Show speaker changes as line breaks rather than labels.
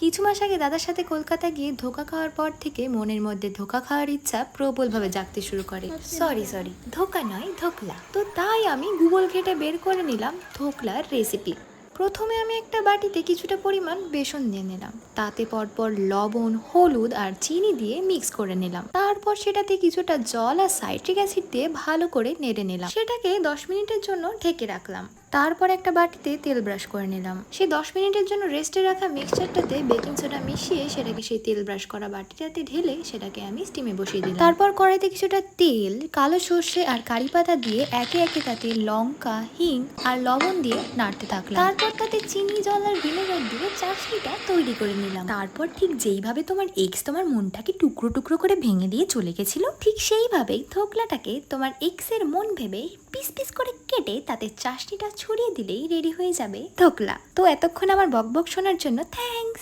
কিছু মাস আগে দাদার সাথে কলকাতা গিয়ে ধোকা খাওয়ার পর থেকে মনের মধ্যে ধোকা খাওয়ার ইচ্ছা প্রবলভাবে জাগতে শুরু করে। সরি, ধোকা নয়, ধোকলা। তো তাই আমি গুগল ঘেটে বের করে নিলাম ধোকলার রেসিপি। প্রথমে আমি একটা বাটিতে কিছুটা পরিমাণ বেসন দিয়ে নিলাম, তাতে পরপর লবণ, হলুদ আর চিনি দিয়ে মিক্স করে নিলাম। তারপর সেটাতে কিছুটা জল আর সাইট্রিক অ্যাসিড দিয়ে ভালো করে নেড়ে নিলাম। সেটাকে 10 মিনিটের জন্য ঢেকে রাখলাম। তারপর একটা বাটিতে তেল ব্রাশ করে নিলাম। সেই 10 মিনিটের জন্য রেস্টে রাখা মিক্সচারটাতে বেকিং সোডা মিশিয়ে সেটাকে সেই তেল ব্রাশ করা বাটিটাতে ঢেলে সেটাকে আমি স্টিমে বসিয়ে দিলাম। তারপর কড়াইতে কিছুটা তেল, কালো সর্ষে আর কারি পাতা দিয়ে একে একে তাতে লঙ্কা, হিং আর লবণ দিয়ে নাড়তে থাকলাম। তারপর তাতে চিনি, জল আর ভিনেগার দিয়ে চাশনিটা তৈরি করে নিলাম। তারপর ঠিক যেইভাবে তোমার এক্স তোমার মনটাকে টুকরো টুকরো করে ভেঙে দিয়ে চলে গেছিল, ঠিক সেইভাবেই ধোকলাটাকে তোমার এক্স এর মন ভেবে পিস পিস করে কেটে তাতে চাশনিটা ছড়িয়ে দিলেই রেডি হয়ে যাবে ধোকলা। তো এতক্ষণ আমার বকবক শোনার জন্য থ্যাঙ্কস।